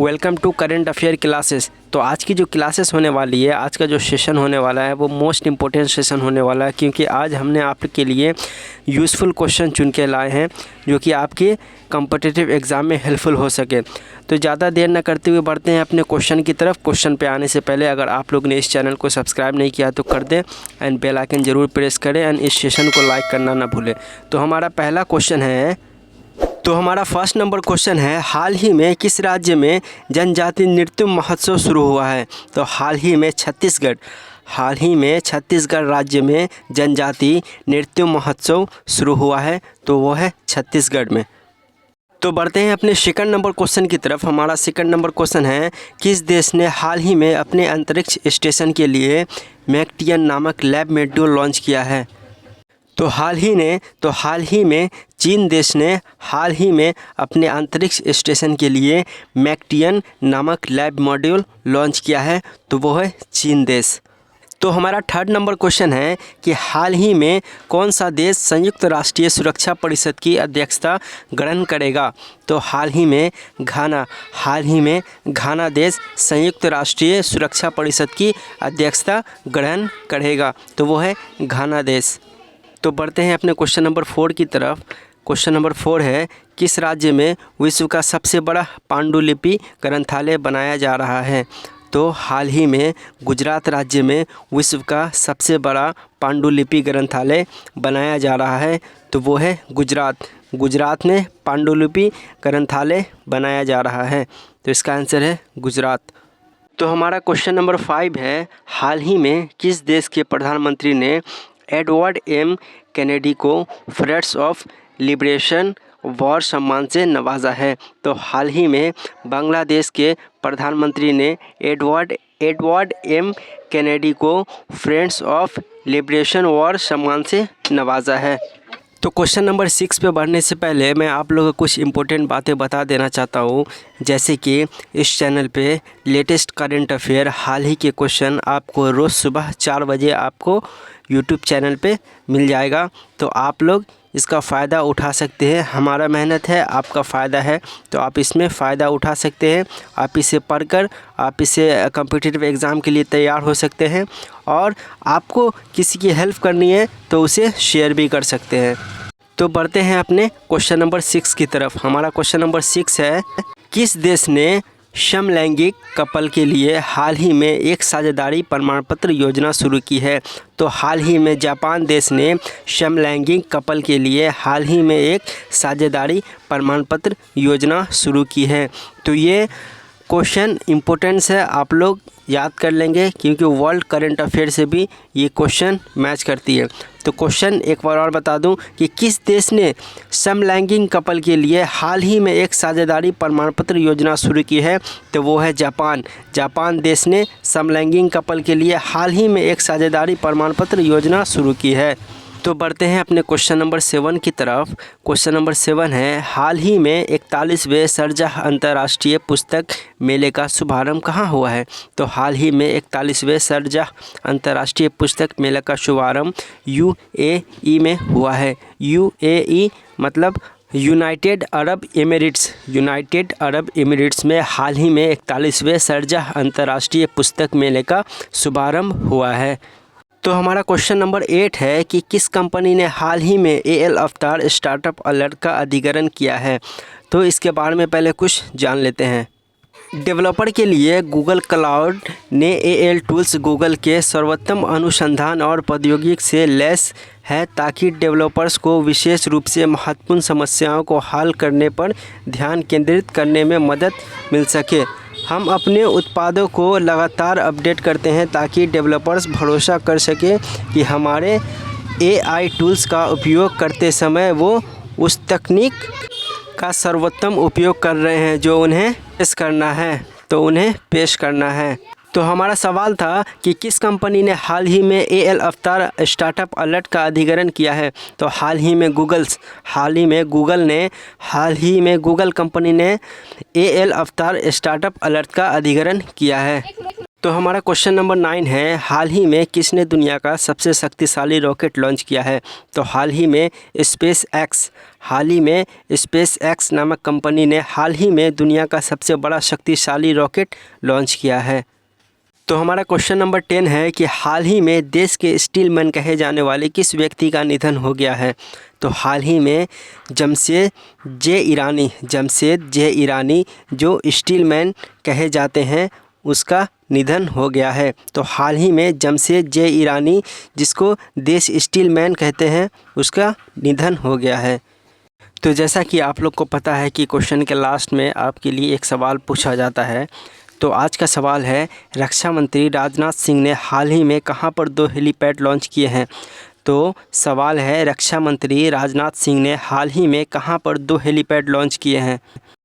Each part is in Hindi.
Welcome to current affair classes. तो आज की जो क्लासेस होने वाली है, आज का जो सेशन होने वाला है वो मोस्ट इम्पोर्टेंट सेशन होने वाला है, क्योंकि आज हमने आपके लिए यूज़फुल क्वेश्चन चुन के लाए हैं जो कि आपके कॉम्पिटिटिव एग्ज़ाम में हेल्पफुल हो सके। तो ज़्यादा देर न करते हुए बढ़ते हैं अपने क्वेश्चन की तरफ। क्वेश्चन पे आने से पहले अगर आप लोग ने इस चैनल को सब्सक्राइब नहीं किया तो कर दें एंड बेल आइकन ज़रूर प्रेस करें एंड इस सेशन को लाइक करना ना भूलें। तो हमारा पहला क्वेश्चन है, तो हमारा फर्स्ट नंबर क्वेश्चन है, हाल ही में किस राज्य में जनजाति नृत्य महोत्सव शुरू हुआ है? तो हाल ही में छत्तीसगढ़ राज्य में जनजाति नृत्य महोत्सव शुरू हुआ है, तो वो है छत्तीसगढ़ में। तो बढ़ते हैं अपने सेकंड नंबर क्वेश्चन की तरफ। हमारा सेकंड नंबर क्वेश्चन है, किस देश ने हाल ही में अपने अंतरिक्ष स्टेशन के लिए मैक्टियन नामक लैब मॉड्यूल लॉन्च किया है? तो हाल ही में चीन देश ने हाल ही में अपने अंतरिक्ष स्टेशन के लिए मैक्टियन नामक लैब मॉड्यूल लॉन्च किया है, तो वो है चीन देश। तो हमारा थर्ड नंबर क्वेश्चन है कि हाल ही में कौन सा देश संयुक्त राष्ट्रीय सुरक्षा परिषद की अध्यक्षता ग्रहण करेगा? तो हाल ही में घाना देश संयुक्त राष्ट्रीय सुरक्षा परिषद की अध्यक्षता ग्रहण करेगा, तो वो है घाना देश। तो बढ़ते हैं अपने क्वेश्चन नंबर 4 की तरफ। क्वेश्चन नंबर 4 है, किस राज्य में विश्व का सबसे बड़ा पांडुलिपि ग्रंथालय बनाया जा रहा है? तो हाल ही में गुजरात राज्य में विश्व का सबसे बड़ा पांडुलिपि ग्रंथालय बनाया जा रहा है, तो वो है गुजरात में पांडुलिपि ग्रंथालय बनाया जा रहा है, तो इसका आंसर है गुजरात। तो हमारा क्वेश्चन नंबर 5 है, हाल ही में किस देश के प्रधानमंत्री ने एडवर्ड एम कैनेडी को फ्रेंड्स ऑफ लिबरेशन वॉर सम्मान से नवाजा है? तो हाल ही में बांग्लादेश के प्रधानमंत्री ने एडवर्ड एम कैनेडी को फ्रेंड्स ऑफ लिबरेशन वॉर सम्मान से नवाजा है। तो क्वेश्चन नंबर 6 पे बढ़ने से पहले मैं आप लोगों को कुछ इम्पोर्टेंट बातें बता देना चाहता हूँ, जैसे कि इस चैनल पे लेटेस्ट करंट अफेयर हाल ही के क्वेश्चन आपको रोज़ सुबह 4 बजे आपको यूट्यूब चैनल पे मिल जाएगा। तो आप लोग इसका फ़ायदा उठा सकते हैं। हमारा मेहनत है, आपका फ़ायदा है, तो आप इसमें फ़ायदा उठा सकते हैं। आप इसे पढ़कर आप इसे कॉम्पिटिटिव एग्ज़ाम के लिए तैयार हो सकते हैं, और आपको किसी की हेल्प करनी है तो उसे शेयर भी कर सकते हैं। तो बढ़ते हैं अपने क्वेश्चन नंबर 6 की तरफ। हमारा क्वेश्चन नंबर 6 है, किस देश ने समलैंगिक कपल के लिए हाल ही में एक साझेदारी प्रमाण पत्र योजना शुरू की है? तो हाल ही में जापान देश ने समलैंगिक कपल के लिए हाल ही में एक साझेदारी प्रमाण पत्र योजना शुरू की है। तो ये क्वेश्चन इम्पोर्टेंस है, आप लोग याद कर लेंगे, क्योंकि वर्ल्ड करंट अफेयर से भी ये क्वेश्चन मैच करती है। तो क्वेश्चन एक बार और बता दूं कि किस देश ने समलैंगिक कपल के लिए हाल ही में एक साझेदारी प्रमाण पत्र योजना शुरू की है? तो वो है जापान देश ने समलैंगिक कपल के लिए हाल ही में एक साझेदारी प्रमाण पत्र योजना शुरू की है। तो बढ़ते हैं अपने क्वेश्चन नंबर 7 की तरफ। क्वेश्चन नंबर 7 है, हाल ही में 41वें शारजाह अंतर्राष्ट्रीय पुस्तक मेले का शुभारंभ कहाँ हुआ है? तो हाल ही में 41वें शारजाह अंतर्राष्ट्रीय पुस्तक मेले का शुभारंभ UAE में हुआ है। UAE मतलब यूनाइटेड अरब एमिरेट्स में हाल ही में 41वें शारजाह अंतर्राष्ट्रीय पुस्तक मेले का शुभारंभ हुआ है। तो हमारा क्वेश्चन नंबर 8 है कि किस कंपनी ने हाल ही में AL अवतार स्टार्टअप अलर्ट का अधिग्रहण किया है? तो इसके बारे में पहले कुछ जान लेते हैं। डेवलपर के लिए गूगल क्लाउड ने AL टूल्स गूगल के सर्वोत्तम अनुसंधान और प्रौद्योगिकी से लैस है, ताकि डेवलपर्स को विशेष रूप से महत्वपूर्ण समस्याओं को हल करने पर ध्यान केंद्रित करने में मदद मिल सके। हम अपने उत्पादों को लगातार अपडेट करते हैं ताकि डेवलपर्स भरोसा कर सके कि हमारे AI टूल्स का उपयोग करते समय वो उस तकनीक का सर्वोत्तम उपयोग कर रहे हैं जो उन्हें पेश करना है। तो हमारा सवाल था कि किस कंपनी ने हाल ही में AL अवतार स्टार्टअप अलर्ट का अधिग्रहण किया है? तो हाल ही में गूगल कंपनी ने AL अवतार स्टार्टअप अलर्ट का अधिग्रहण किया है। तो हमारा क्वेश्चन नंबर 9 है, हाल ही में किसने दुनिया का सबसे शक्तिशाली रॉकेट लॉन्च किया है? तो हाल ही में स्पेस एक्स नामक कंपनी ने हाल ही में दुनिया का सबसे बड़ा शक्तिशाली रॉकेट लॉन्च किया है। तो हमारा क्वेश्चन नंबर 10 है कि हाल ही में देश के स्टीलमैन कहे जाने वाले किस व्यक्ति का निधन हो गया है? तो हाल ही में जमशेद जे ईरानी जो स्टीलमैन कहे जाते हैं उसका निधन हो गया है। तो हाल ही में जमशेद जे ईरानी जिसको देश स्टीलमैन कहते हैं उसका निधन हो गया है। तो जैसा कि आप लोग को पता है कि क्वेश्चन के लास्ट में आपके लिए एक सवाल पूछा जाता है। तो आज का सवाल है, रक्षा मंत्री राजनाथ सिंह ने हाल ही में कहां पर 2 हेलीपैड लॉन्च किए हैं? तो सवाल है, रक्षा मंत्री राजनाथ सिंह ने हाल ही में कहां पर 2 हेलीपैड लॉन्च किए हैं?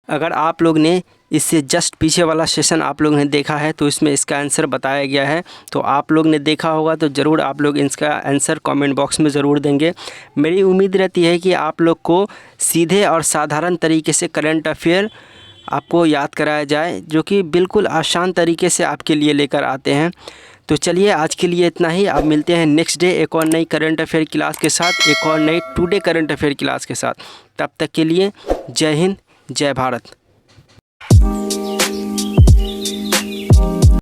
अगर आप लोग ने इससे जस्ट पीछे वाला सेशन आप लोग ने देखा है तो इसमें इसका आंसर बताया गया है। तो आप लोग ने देखा होगा तो ज़रूर आप लोग इसका आंसर कमेंट बॉक्स में ज़रूर देंगे। मेरी उम्मीद रहती है कि आप लोग को सीधे और साधारण तरीके से करंट अफेयर आपको याद कराया जाए, जो कि बिल्कुल आसान तरीके से आपके लिए लेकर आते हैं। तो चलिए आज के लिए इतना ही। आप मिलते हैं नेक्स्ट डे एक और नई करंट अफेयर क्लास के साथ, एक और नई टुडे करंट अफेयर क्लास के साथ। तब तक के लिए जय हिंद, जय भारत।